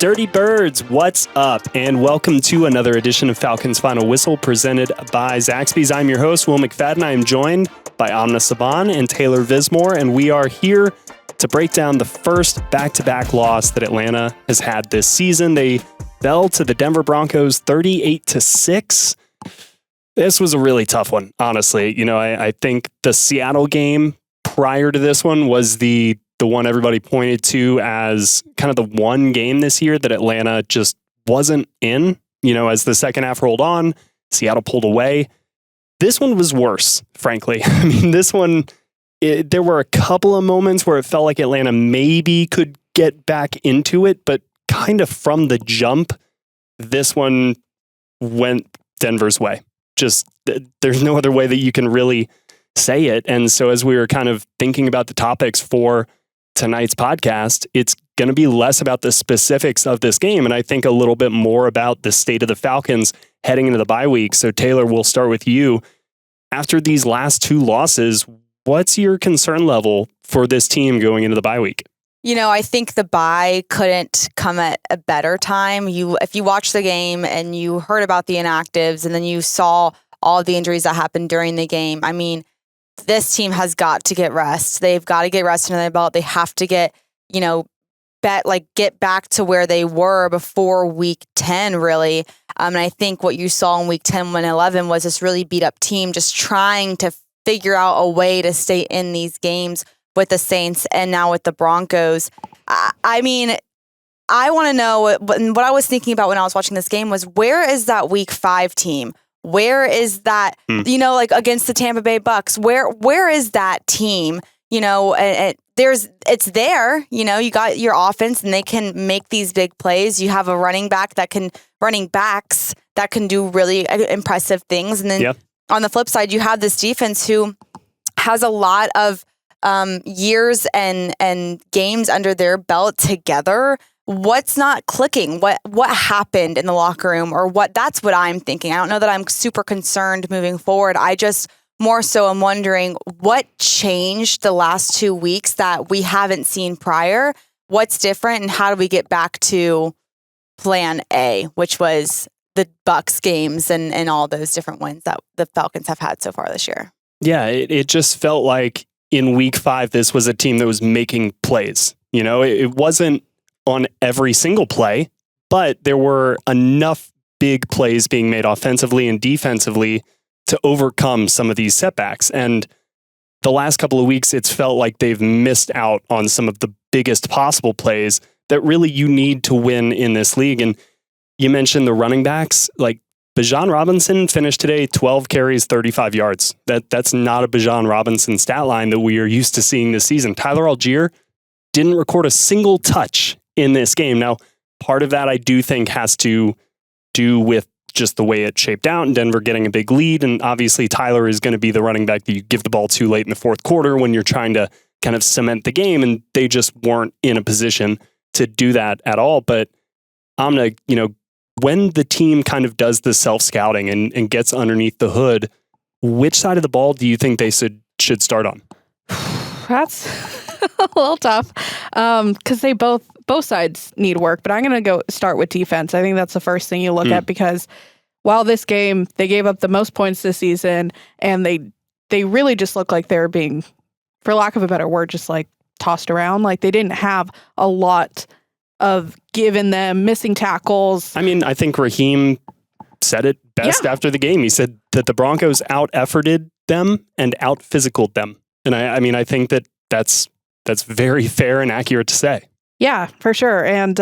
Dirty Birds, what's up? And welcome to another edition of Falcons Final Whistle presented by Zaxby's. I'm your host, Will McFadden. I am joined by Amna, Subhan, and Taylor Vismor, and we are here to break down the first back-to-back loss that Atlanta has had this season. They fell to the Denver Broncos 38-6. This was a really tough one, honestly. You know, I think the Seattle game prior to this one was the one everybody pointed to as kind of the one game this year that Atlanta just wasn't in. You know, as the second half rolled on, Seattle pulled away. This one was worse, frankly. I mean, this one, there were a couple of moments where it felt like Atlanta maybe could get back into it, but kind of from the jump, this one went Denver's way. Just, there's no other way that you can really say it. And so as we were kind of thinking about the topics for tonight's podcast, it's going to be less about the specifics of this game, and I think a little bit more about the state of the Falcons heading into the bye week. So Taylor, we'll start with you. After these last two losses, what's your concern level for this team going into the bye week? You know, I think the bye couldn't come at a better time. If you watched the game and you heard about the inactives and then you saw all of the injuries that happened during the game, I mean, this team has got to get rest. They've got to get rest under their belt. They have to get, get back to where they were before week 10, really. And I think what you saw in week 10 when 11 was this really beat up team just trying to figure out a way to stay in these games with the Saints and now with the Broncos. I mean, I want to know what I was thinking about when I was watching this game was, where is that week 5 team? Where is that, against the Tampa Bay Bucks? Where is that team? You know, it's there. You know, you got your offense and they can make these big plays. You have a running backs that can do really impressive things. And then on the flip side, you have this defense who has a lot of years and games under their belt together. What's not clicking? What happened in the locker room, or that's what I'm thinking. I don't know that I'm super concerned moving forward. I just more so am wondering what changed the last 2 weeks that we haven't seen prior. What's different, and how do we get back to plan A, which was the Bucks games and all those different wins that the Falcons have had so far this year? Yeah, it just felt like in week 5, this was a team that was making plays. You know, it wasn't on every single play, but there were enough big plays being made offensively and defensively to overcome some of these setbacks. And the last couple of weeks, it's felt like they've missed out on some of the biggest possible plays that really you need to win in this league. And you mentioned the running backs, like Bijan Robinson finished today 12 carries, 35 yards. That's not a Bijan Robinson stat line that we are used to seeing this season. Tyler Algier didn't record a single touch in this game. Now, part of that I do think has to do with just the way it shaped out and Denver getting a big lead. And obviously Tyler is going to be the running back that you give the ball to late in the fourth quarter when you're trying to kind of cement the game. And they just weren't in a position to do that at all. But Amna, you know, when the team kind of does the self-scouting and gets underneath the hood, which side of the ball do you think they should start on? That's a little tough because they both sides need work, but I'm going to start with defense. I think that's the first thing you look at, because while this game, they gave up the most points this season, and they really just look like they're being, for lack of a better word, just like tossed around. Like they didn't have a lot of giving them missing tackles. I mean, I think Raheem said it best after the game. He said that the Broncos out-efforted them and out-physicaled them. And I think that's very fair and accurate to say. Yeah, for sure. And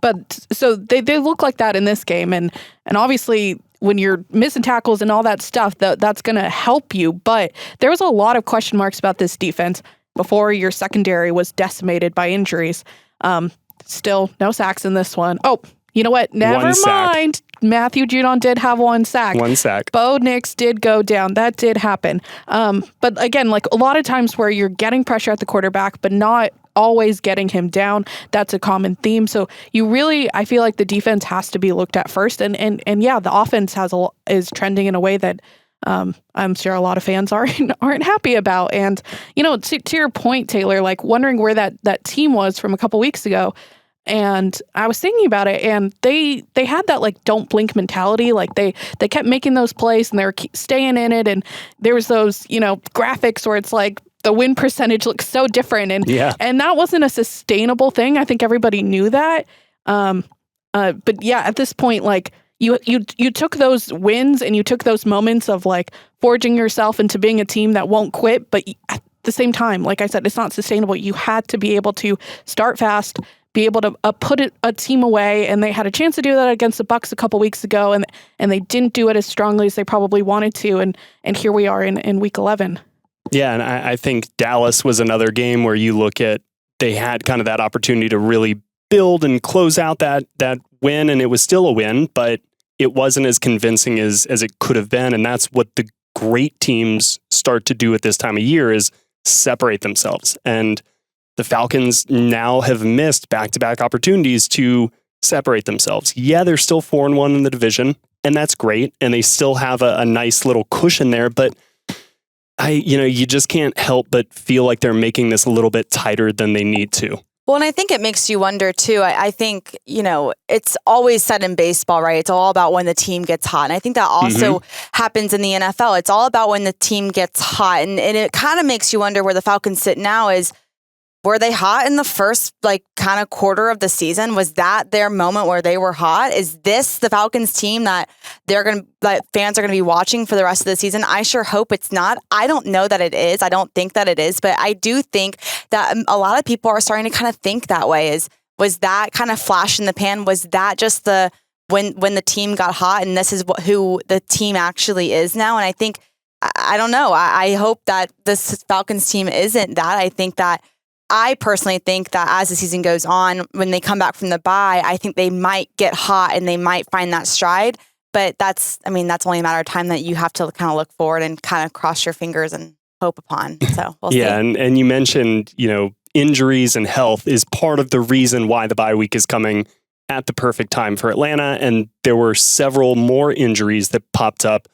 but so they look like that in this game, and obviously when you're missing tackles and all that stuff, that's going to help you. But there was a lot of question marks about this defense before your secondary was decimated by injuries. Still no sacks in this one. Oh, you know what? Never mind. Matthew Judon did have one sack. Bo Nix did go down. That did happen. But again, like a lot of times where you're getting pressure at the quarterback, but not always getting him down. That's a common theme. So I feel like the defense has to be looked at first. And yeah, the offense is trending in a way that I'm sure a lot of fans aren't happy about. And, you know, to your point, Taylor, like wondering where that team was from a couple weeks ago. And I was thinking about it, and they had that like don't blink mentality. Like they kept making those plays and they were staying in it. And there was those, graphics where it's like the win percentage looks so different. And that wasn't a sustainable thing. I think everybody knew that. But yeah, at this point, like you took those wins and you took those moments of like forging yourself into being a team that won't quit. But at the same time, like I said, it's not sustainable. You had to be able to start fast, be able to put a team away, and they had a chance to do that against the Bucs a couple weeks ago, and they didn't do it as strongly as they probably wanted to, and here we are in Week 11. Yeah, and I think Dallas was another game where you look at, they had kind of that opportunity to really build and close out that win, and it was still a win, but it wasn't as convincing as it could have been, and that's what the great teams start to do at this time of year is separate themselves. And the Falcons now have missed back-to-back opportunities to separate themselves. Yeah, they're still 4-1 in the division, and that's great. And they still have a nice little cushion there, but you just can't help but feel like they're making this a little bit tighter than they need to. Well, and I think it makes you wonder too. I think, it's always said in baseball, right? It's all about when the team gets hot. And I think that also happens in the NFL. It's all about when the team gets hot. And it kind of makes you wonder where the Falcons sit now is, were they hot in the first kind of quarter of the season? Was that their moment where they were hot? Is this the Falcons team that fans are going to be watching for the rest of the season? I sure hope it's not. I don't know that it is. I don't think that it is, but I do think that a lot of people are starting to kind of think that way. Was that kind of flash in the pan? Was that just when the team got hot and this is who the team actually is now? And I think, I don't know. I hope that this Falcons team isn't that. I personally think that as the season goes on, when they come back from the bye, I think they might get hot and they might find that stride. But that's only a matter of time that you have to kind of look forward and kind of cross your fingers and hope upon. So we'll see. And you mentioned, injuries and health is part of the reason why the bye week is coming at the perfect time for Atlanta. And there were several more injuries that popped up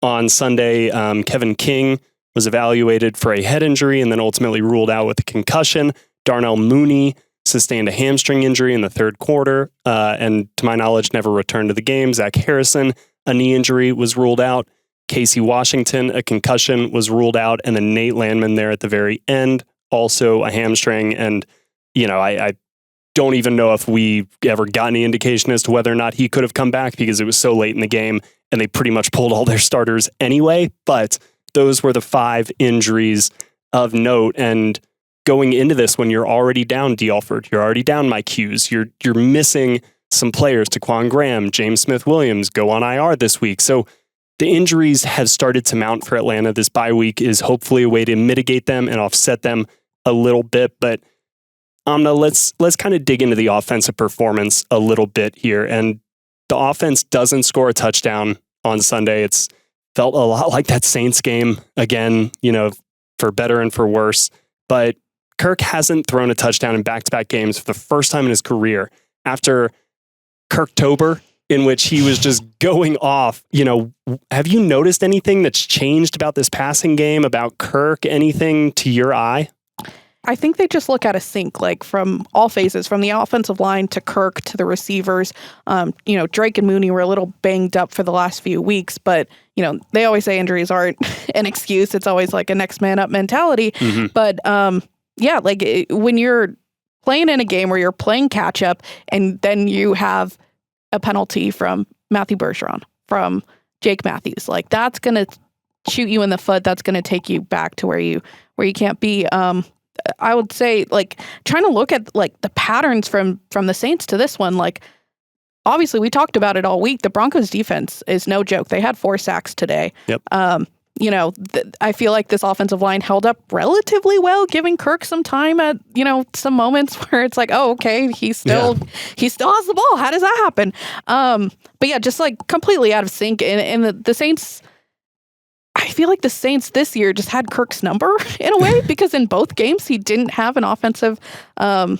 on Sunday. Kevin King was evaluated for a head injury and then ultimately ruled out with a concussion. Darnell Mooney sustained a hamstring injury in the third quarter, and to my knowledge, never returned to the game. Zach Harrison, a knee injury, was ruled out. Casey Washington, a concussion, was ruled out. And then Nate Landman there at the very end, also a hamstring. And, I don't even know if we ever got any indication as to whether or not he could have come back because it was so late in the game and they pretty much pulled all their starters anyway. But those were the 5 injuries of note. And going into this, when you're already down D. Alford, you're already down Mike Hughes, you're missing some players. Taquan Graham, James Smith-Williams go on IR this week. So the injuries have started to mount for Atlanta. This bye week is hopefully a way to mitigate them and offset them a little bit. But Amna, let's kind of dig into the offensive performance a little bit here. And the offense doesn't score a touchdown on Sunday. It's felt a lot like that Saints game again, for better and for worse. But Kirk hasn't thrown a touchdown in back-to-back games for the first time in his career after Kirktober, in which he was just going off. Have you noticed anything that's changed about this passing game, about Kirk, anything to your eye? I think they just look at a sync, like from all phases, from the offensive line to Kirk to the receivers. Drake and Mooney were a little banged up for the last few weeks, but, they always say injuries aren't an excuse. It's always like a next man up mentality. Mm-hmm. But when you're playing in a game where you're playing catch up and then you have a penalty from Matthew Bergeron, from Jake Matthews, like that's going to shoot you in the foot. That's going to take you back to where you can't be. I would say, trying to look at the patterns from the Saints to this one, obviously we talked about it all week. The Broncos defense is no joke. They had 4 sacks today. Yep. I feel like this offensive line held up relatively well, giving Kirk some time at, some moments where it's like, oh, okay, he still has the ball. How does that happen? But yeah, just completely out of sync. And the Saints, I feel like the Saints this year just had Kirk's number in a way, because in both games he didn't have an offensive, in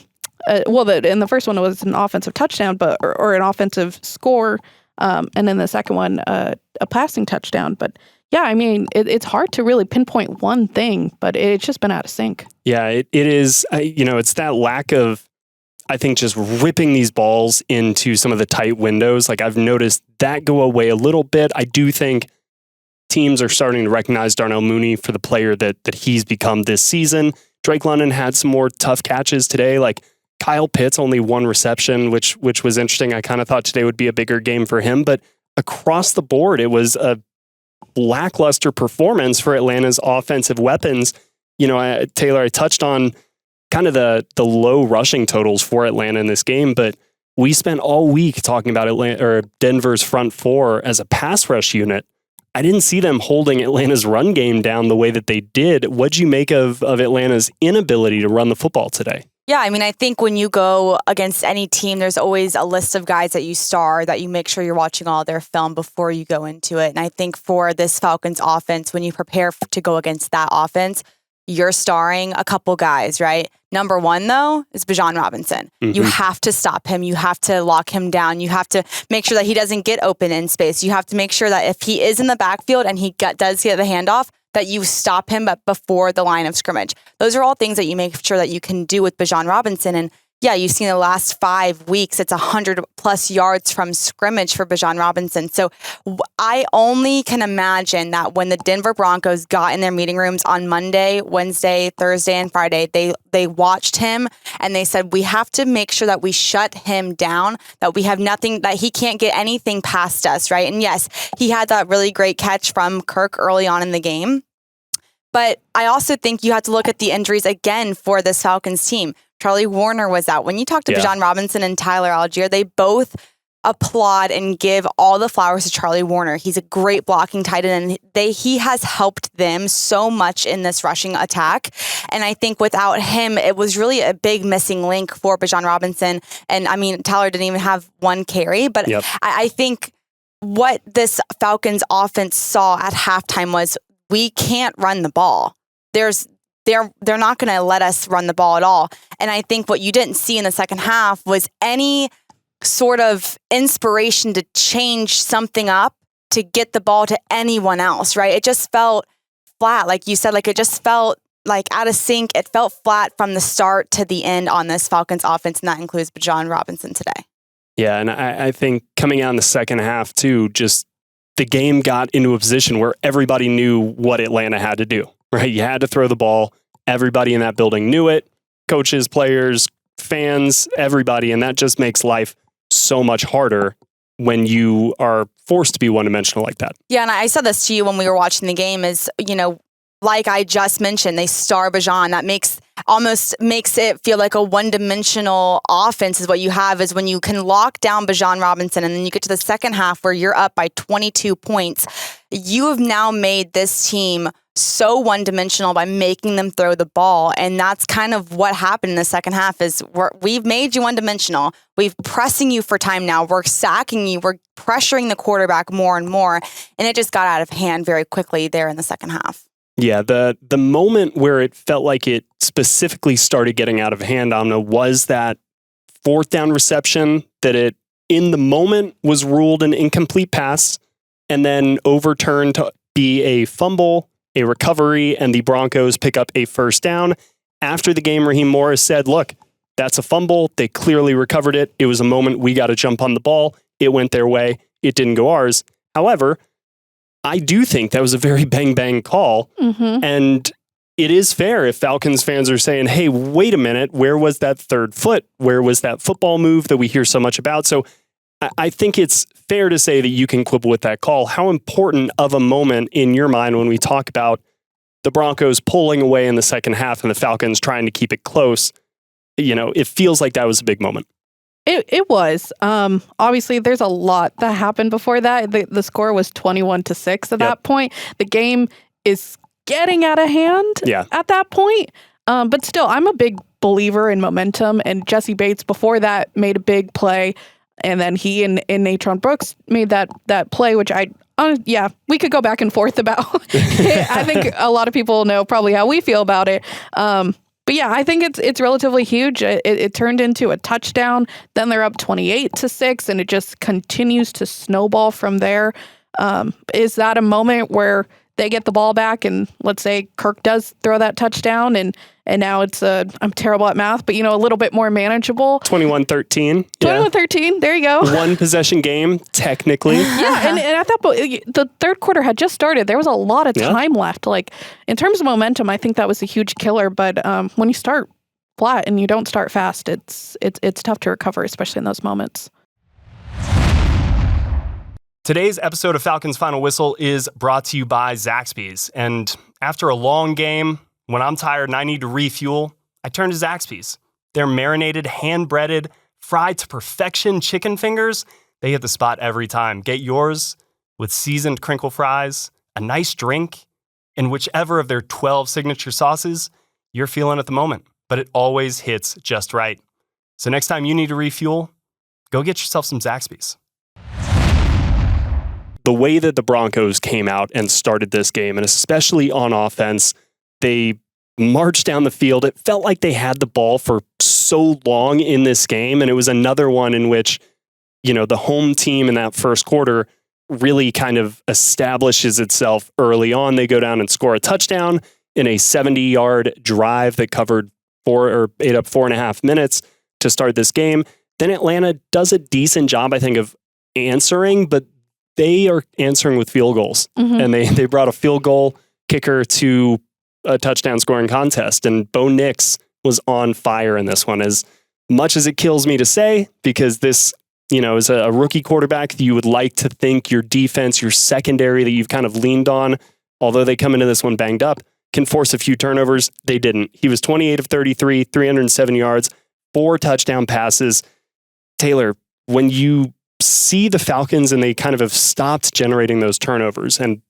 the first one it was an offensive touchdown, or an offensive score, and then the second one a passing touchdown. But yeah, I mean it's hard to really pinpoint one thing, but it's just been out of sync. Yeah, it is. It's that lack of I think just ripping these balls into some of the tight windows, like I've noticed that go away a little bit. I do think teams are starting to recognize Darnell Mooney for the player that he's become this season. Drake London had some more tough catches today. Like Kyle Pitts, only one reception, which was interesting. I kind of thought today would be a bigger game for him, but across the board, it was a lackluster performance for Atlanta's offensive weapons. You know, Taylor, I touched on kind of the low rushing totals for Atlanta in this game, but we spent all week talking about Denver's front four as a pass rush unit. I didn't see them holding Atlanta's run game down the way that they did. What'd you make of Atlanta's inability to run the football today? Yeah, I mean, I think when you go against any team, there's always a list of guys that you star, that you make sure you're watching all their film before you go into it. And I think for this Falcons offense, when you prepare to go against that offense, you're starring a couple guys, right? Number one, though, is Bijan Robinson. Mm-hmm. You have to stop him. You have to lock him down. You have to make sure that he doesn't get open in space. You have to make sure that if he is in the backfield and he does get the handoff, that you stop him but before the line of scrimmage. Those are all things that you make sure that you can do with Bijan Robinson. And yeah, you've seen the last 5 weeks, it's 100+ yards from scrimmage for Bijan Robinson. So I only can imagine that when the Denver Broncos got in their meeting rooms on Monday, Wednesday, Thursday, and Friday, they watched him and they said, we have to make sure that we shut him down, that we have nothing, that he can't get anything past us, right? And yes, he had that really great catch from Kirk early on in the game. But I also think you have to look at the injuries again for this Falcons team. Charlie Warner was out. When you talk to Bijan Robinson and Tyler Algier, they both applaud and give all the flowers to Charlie Warner. He's a great blocking tight end, and he has helped them so much in this rushing attack. And I think without him, it was really a big missing link for Bijan Robinson. And I mean, Tyler didn't even have one carry, but I think what this Falcons offense saw at halftime was, we can't run the ball. They're not going to let us run the ball at all. And I think what you didn't see in the second half was any sort of inspiration to change something up to get the ball to anyone else, right? It just felt flat. Like you said, like it just felt like out of sync. It felt flat from the start to the end on this Falcons offense, and that includes Bijan Robinson today. Yeah, and I think coming out in the second half too, just the game got into a position where everybody knew what Atlanta had to do, right? You had to throw the ball. Everybody in that building knew it. Coaches, players, fans, everybody. And that just makes life so much harder when you are forced to be one-dimensional like that. Yeah, and I said this to you when we were watching the game is, you know, like I just mentioned, they star Bijan. That almost makes it feel like a one-dimensional offense is what you have, is when you can lock down Bijan Robinson and then you get to the second half where you're up by 22 points. You have now made this team so one-dimensional by making them throw the ball. And that's kind of what happened in the second half is we've made you one-dimensional. We've pressing you for time now. We're sacking you. We're pressuring the quarterback more and more. And it just got out of hand very quickly there in the second half. Yeah, the moment where it felt like it specifically started getting out of hand, Amna, was that fourth down reception that it, in the moment, was ruled an incomplete pass and then overturned to be a fumble, a recovery, and the Broncos pick up a first down. After the game, Raheem Morris said, look, that's a fumble. They clearly recovered it. It was a moment we got to jump on the ball. It went their way. It didn't go ours. However, I do think that was a very bang-bang call. Mm-hmm. And it is fair if Falcons fans are saying, hey, wait a minute, where was that third foot? Where was that football move that we hear so much about? So I think it's fair to say that you can quibble with that call. How important of a moment in your mind when we talk about the Broncos pulling away in the second half and the Falcons trying to keep it close? You know, it feels like that was a big moment. It was. Obviously, there's a lot that happened before that. The score was 21-6 at that point. The game is getting out of hand at that point. But still, I'm a big believer in momentum. And Jesse Bates, before that, made a big play. And then he and Natron Brooks made that play, which we could go back and forth about. I think a lot of people know probably how we feel about it. But yeah, I think it's relatively huge. It turned into a touchdown. Then they're up 28-6, and it just continues to snowball from there. Is that a moment where they get the ball back, and let's say Kirk does throw that touchdown, and now it's I'm terrible at math, but a little bit more manageable. 21-13. 21-13. There you go. One possession game, technically. Yeah, and at that point, the third quarter had just started. There was a lot of time left. Like, in terms of momentum, I think that was a huge killer. But when you start flat and you don't start fast, it's tough to recover, especially in those moments. Today's episode of Falcons Final Whistle is brought to you by Zaxby's. And after a long game, when I'm tired and I need to refuel, I turn to Zaxby's. Their marinated, hand-breaded, fried to perfection chicken fingers, they hit the spot every time. Get yours with seasoned crinkle fries, a nice drink, and whichever of their 12 signature sauces you're feeling at the moment. But it always hits just right. So next time you need to refuel, go get yourself some Zaxby's. The way that the Broncos came out and started this game, and especially on offense, they marched down the field. It felt like they had the ball for so long in this game, and it was another one in which, the home team in that first quarter really kind of establishes itself early on. They go down and score a touchdown in a 70-yard drive that ate up 4.5 minutes to start this game. Then Atlanta does a decent job, I think, of answering, but they are answering with field goals. Mm-hmm. And they brought a field goal kicker to a touchdown scoring contest. And Bo Nix was on fire in this one, as much as it kills me to say, because this, is a rookie quarterback that you would like to think your defense, your secondary that you've kind of leaned on, although they come into this one banged up, can force a few turnovers. They didn't. He was 28 of 33, 307 yards, 4 touchdown passes. Taylor, when you see the Falcons and they kind of have stopped generating those turnovers, and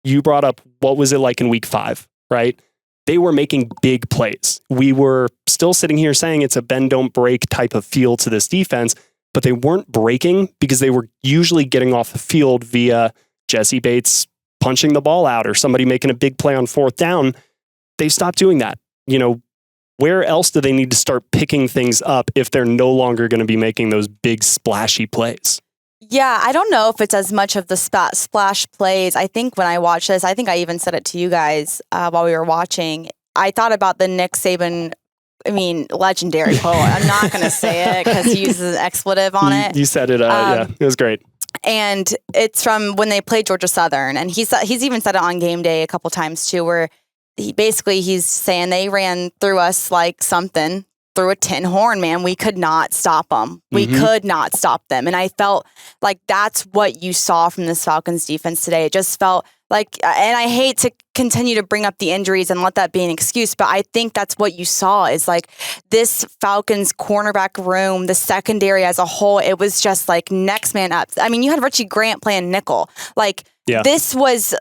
you brought up, what was it like in week 5, right? They were making big plays. We were still sitting here saying it's a bend, don't break type of feel to this defense, but they weren't breaking because they were usually getting off the field via Jesse Bates punching the ball out or somebody making a big play on 4th down. They stopped doing that. Where else do they need to start picking things up if they're no longer going to be making those big splashy plays? Yeah, I don't know if it's as much of the splash plays. I think when I watched this, I think I even said it to you guys while we were watching. I thought about the Nick Saban, legendary quote. I'm not going to say it because he uses an expletive on it. You said it. Yeah, it was great. And it's from when they played Georgia Southern. And he's even said it on game day a couple times too, where he's saying they ran through us like something through a tin horn, man. We could not stop them. We could not stop them. And I felt like that's what you saw from this Falcons defense today. It just felt like, and I hate to continue to bring up the injuries and let that be an excuse, but I think that's what you saw is like this Falcons cornerback room, the secondary as a whole, it was just like next man up. You had Richie Grant playing nickel. This was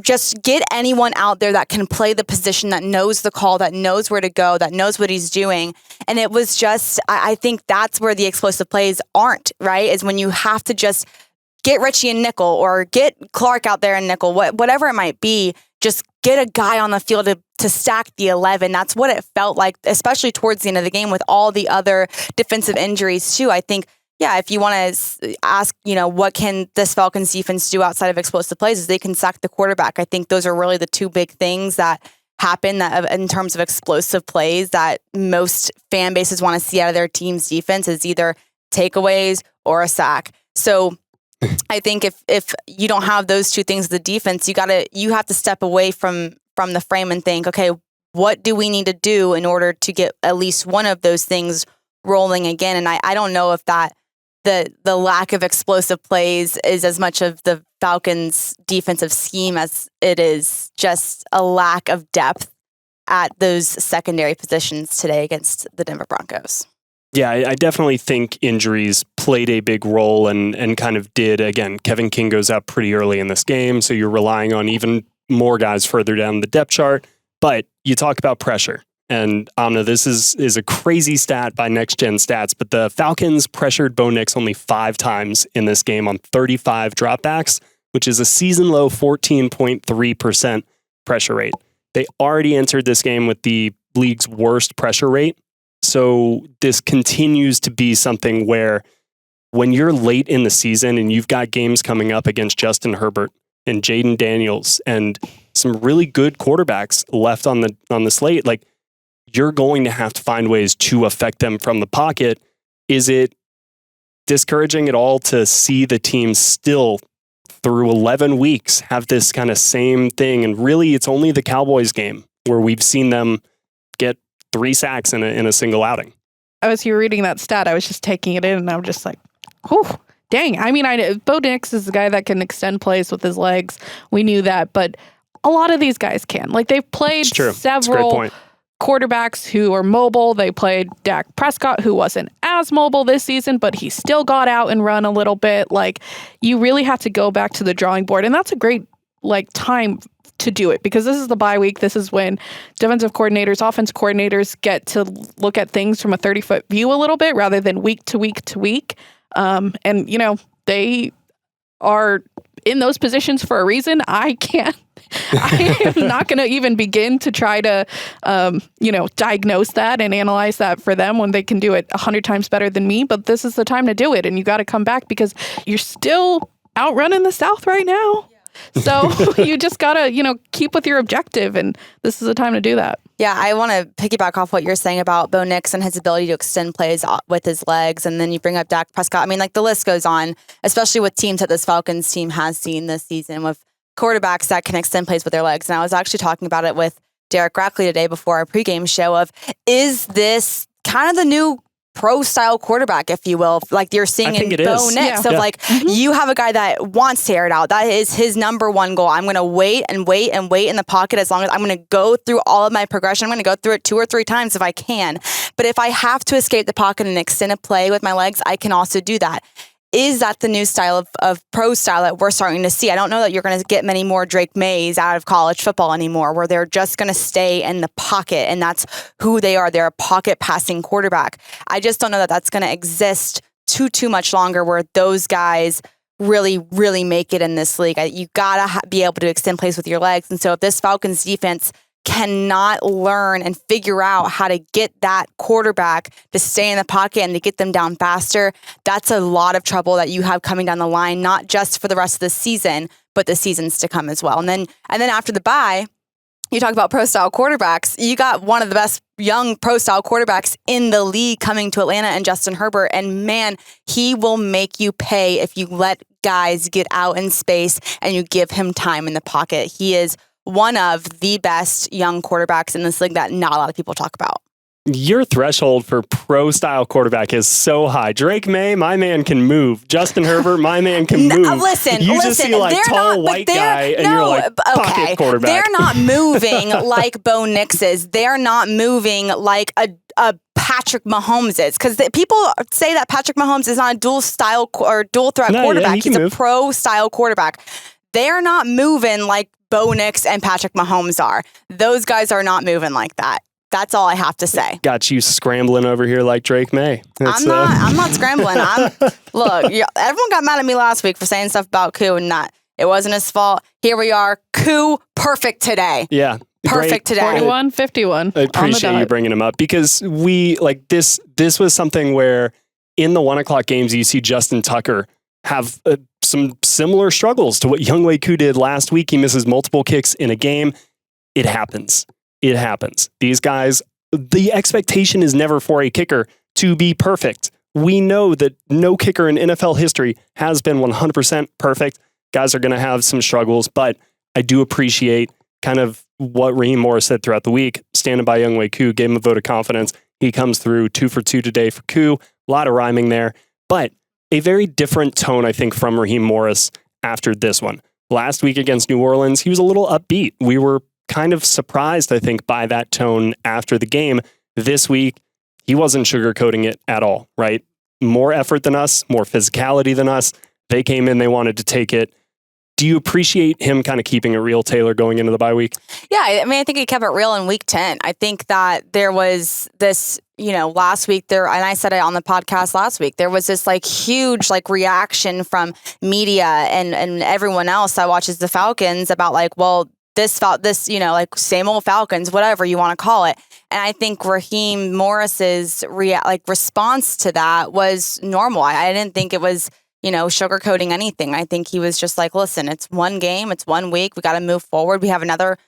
just get anyone out there that can play the position, that knows the call, that knows where to go, that knows what he's doing. And it was just, I think that's where the explosive plays aren't, right? Is when you have to just get Richie in nickel or get Clark out there in nickel, whatever it might be, just get a guy on the field to stack the 11. That's what it felt like, especially towards the end of the game with all the other defensive injuries too. I think, yeah, if you want to ask, what can this Falcons defense do outside of explosive plays, is they can sack the quarterback. I think those are really the two big things that happen that in terms of explosive plays that most fan bases want to see out of their team's defense is either takeaways or a sack. So I think if you don't have those two things, the defense, you have to step away from the frame and think, okay, what do we need to do in order to get at least one of those things rolling again? And I don't know if that the lack of explosive plays is as much of the Falcons' defensive scheme as it is just a lack of depth at those secondary positions today against the Denver Broncos. Yeah, I definitely think injuries played a big role and kind of did. Again, Kevin King goes out pretty early in this game, so you're relying on even more guys further down the depth chart. But you talk about pressure. And Amna, this is a crazy stat by Next Gen Stats, but the Falcons pressured Bo Nix only 5 times in this game on 35 dropbacks, which is a season low 14.3% pressure rate. They already entered this game with the league's worst pressure rate. So this continues to be something where when you're late in the season and you've got games coming up against Justin Herbert, and Jaden Daniels and some really good quarterbacks left on the slate, like, you're going to have to find ways to affect them from the pocket. Is it discouraging at all to see the team still through 11 weeks have this kind of same thing? And really, it's only the Cowboys game where we've seen them get 3 sacks in a single outing. As you were reading that stat, I was just taking it in, and I'm just like, whew, dang. I mean, Bo Nix is a guy that can extend plays with his legs. We knew that, but a lot of these guys can. Like, they've played several quarterbacks who are mobile. They played Dak Prescott, who wasn't as mobile this season, but he still got out and run a little bit. Like, you really have to go back to the drawing board, and that's a great time to do it, because this is the bye week. This is when defensive coordinators, offense coordinators get to look at things from a 30-foot view a little bit rather than week to week to week. And, they are in those positions for a reason. I am not going to even begin to try to, diagnose that and analyze that for them when they can do it 100 times better than me. But this is the time to do it. And you got to come back because you're still outrunning the South right now. So you just got to, keep with your objective. And this is the time to do that. Yeah, I want to piggyback off what you're saying about Bo Nix and his ability to extend plays with his legs. And then you bring up Dak Prescott. I mean, like, the list goes on, especially with teams that this Falcons team has seen this season with quarterbacks that can extend plays with their legs. And I was actually talking about it with Derek Rackley today before our pregame show of, is this kind of the new pro-style quarterback, if you will, like you're seeing in Bo Nix, you have a guy that wants to air it out. That is his number one goal. I'm going to wait in the pocket as long as I'm going to go through all of my progression. I'm going to go through it 2 or 3 times if I can. But if I have to escape the pocket and extend a play with my legs, I can also do that. Is that the new style of pro style that we're starting to see? I don't know that you're going to get many more Drake Mays out of college football anymore, where they're just going to stay in the pocket, and that's who they are. They're a pocket passing quarterback. I just don't know that that's going to exist too much longer, where those guys really, really make it in this league. You got to be able to extend plays with your legs. And so if this Falcons defense cannot learn and figure out how to get that quarterback to stay in the pocket and to get them down faster, that's a lot of trouble that you have coming down the line, not just for the rest of the season, but the seasons to come as well. And then after the bye, you talk about pro-style quarterbacks. You got one of the best young pro-style quarterbacks in the league coming to Atlanta, and Justin Herbert. And man, he will make you pay if you let guys get out in space and you give him time in the pocket. He is one of the best young quarterbacks in this league that not a lot of people talk about. Your threshold for pro-style quarterback is so high. Drake May, my man, can move. Justin Herbert, my man, can move. Listen, just see like tall white guy, and you're like pocket quarterback. They're not moving like Bo Nix is. They're not moving like a Patrick Mahomes is, because people say that Patrick Mahomes is not a dual style or dual threat quarterback. He's a pro-style quarterback. They're not moving like Bo Nix and Patrick Mahomes are. Those guys are not moving like that. That's all I have to say. Got you scrambling over here like Drake May. I'm not scrambling. Look, everyone got mad at me last week for saying stuff about Koo and not. It wasn't his fault. Here we are. Koo, perfect today. Yeah. Perfect today. 41-51. I appreciate you bringing him up, because we like this was something where in the 1:00 games you see Justin Tucker have some similar struggles to what Younghoe Koo did last week. He misses multiple kicks in a game. It happens. It happens. These guys, the expectation is never for a kicker to be perfect. We know that no kicker in NFL history has been 100% perfect. Guys are going to have some struggles, but I do appreciate kind of what Raheem Morris said throughout the week, standing by Younghoe Koo, gave him a vote of confidence. He comes through 2 for 2 today for Koo. A lot of rhyming there, but a very different tone, I think, from Raheem Morris after this one. Last week against New Orleans, he was a little upbeat. We were kind of surprised, I think, by that tone after the game. This week, he wasn't sugarcoating it at all, right? More effort than us, more physicality than us. They came in, they wanted to take it. Do you appreciate him kind of keeping it real, Taylor, going into the bye week? Yeah, I mean, I think he kept it real in week 10. I think that there was this, last week there, and I said it on the podcast last week, there was this like huge like reaction from media and everyone else that watches the Falcons about like, well, this, like same old Falcons, whatever you want to call it. And I think Raheem Morris's response to that was normal. I didn't think it was, sugarcoating anything. I think he was just like, listen, it's one game, it's 1 week. We got to move forward. We got another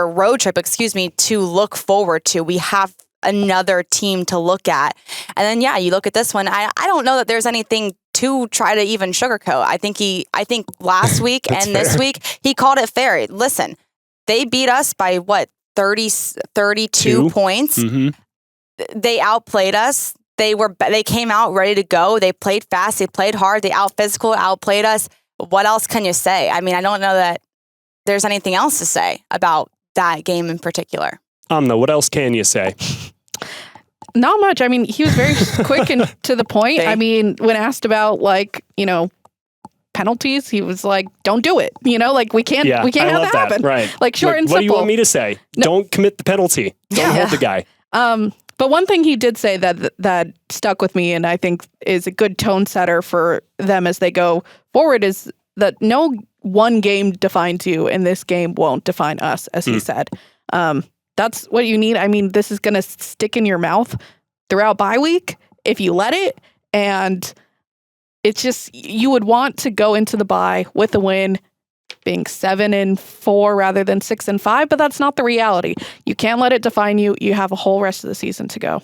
road trip, to look forward to. We have another team to look at. And then, you look at this one. I don't know that there's anything to try to even sugarcoat. I think last week and fair. this week, he called it fair. Listen, they beat us by 32 points. Mm-hmm. They outplayed us. They came out ready to go. They played fast. They played hard. They outplayed us. What else can you say? I mean, I don't know that there's anything else to say about that game in particular. Amna, what else can you say? Not much. I mean, he was very quick and to the point. I mean, when asked about penalties, he was like, "Don't do it." We can't have that happen. Right. Short and simple. What do you want me to say? No. Don't commit the penalty. Don't hold the guy. But one thing he did say that stuck with me, and I think is a good tone setter for them as they go forward, is that no one game defines you, and this game won't define us, as he said. That's what you need. I mean, this is going to stick in your mouth throughout bye week if you let it, and it's just, you would want to go into the bye with a win, being 7-4 rather than 6-5, but that's not the reality. You can't let it define you. You have a whole rest of the season to go.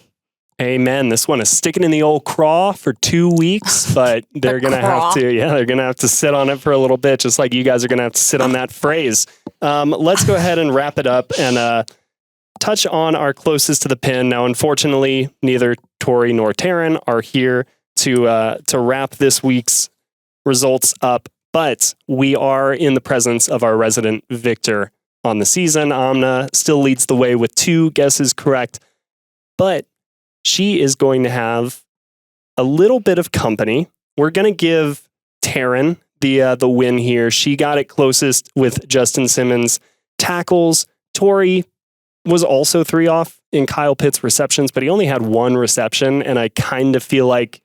Amen. This one is sticking in the old craw for 2 weeks, but they're going to have to, they're going to have to sit on it for a little bit, just like you guys are going to have to sit on that phrase. Let's go ahead and wrap it up and touch on our closest to the pin. Now, unfortunately, neither Tori nor Taryn are here to wrap this week's results up, but we are in the presence of our resident victor on the season. Amna still leads the way with 2 guesses correct, but she is going to have a little bit of company. We're going to give Taryn the win here. She got it closest with Justin Simmons' tackles. Tori was also 3 off in Kyle Pitt's receptions, but he only had 1 reception, and I kind of feel like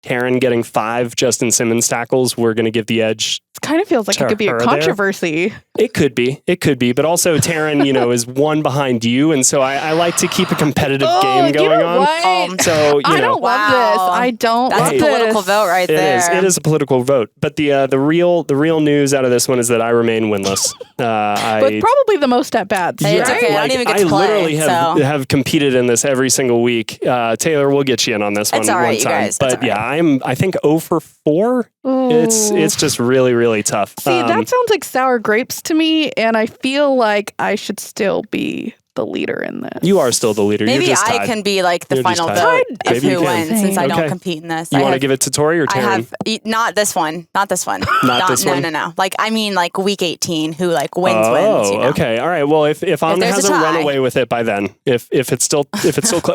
Taryn getting 5 Justin Simmons tackles, we're going to give the edge. It kind of feels like it could be a controversy. There. It could be. But also Taryn, is 1 behind you. And so I like to keep a competitive game going on. So, I don't love this. I don't That's love a political vote right there. It is a political vote. But the real news out of this one is that I remain winless. But probably the most at bats. Hey, it's okay. I don't even get to play. I literally have competed in this every single week. Taylor, we'll get you in on this one. It's all right, one time. You guys. But I think 0 for 4. Ooh. It's just really, really tough. See, that sounds like sour grapes to me, and I feel like I should still be the leader in this. You are still the leader. Maybe You're just I tied. can be like the You're final just vote tied. of who wins, since I don't compete in this. You want to give it to Tori or Taryn? Not this one. Not this one. Not this one? No. Like week 18, who wins. Okay. All right. Well, if Amna hasn't run away with it by then, if it's still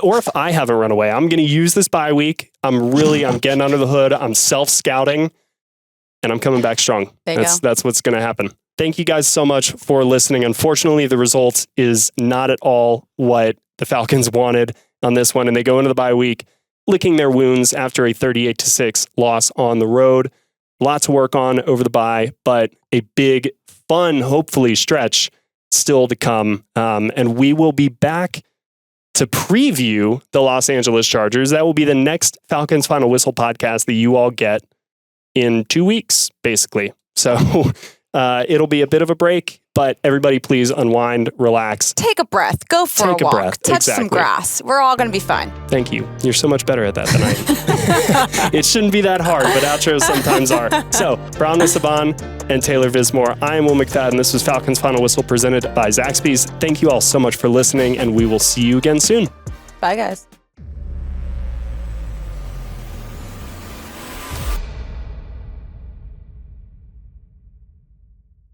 or if I haven't run away, I'm going to use this bye week. I'm getting under the hood. I'm self-scouting, and I'm coming back strong. That's what's going to happen. Thank you guys so much for listening. Unfortunately, the result is not at all what the Falcons wanted on this one, and they go into the bye week licking their wounds after a 38-6 loss on the road. Lots to work on over the bye, but a big, fun, hopefully, stretch still to come. And we will be back to preview the Los Angeles Chargers. That will be the next Falcons Final Whistle podcast that you all get in 2 weeks, basically. So it'll be a bit of a break, but everybody please unwind, relax. Take a breath. Go for a walk. Touch some grass. We're all going to be fine. Thank you. You're so much better at that than I am. It shouldn't be that hard, but outros sometimes are. So, for Amna Subhan and Taylor Vismor, I am Will McFadden. This was Falcons Final Whistle presented by Zaxby's. Thank you all so much for listening, and we will see you again soon. Bye, guys.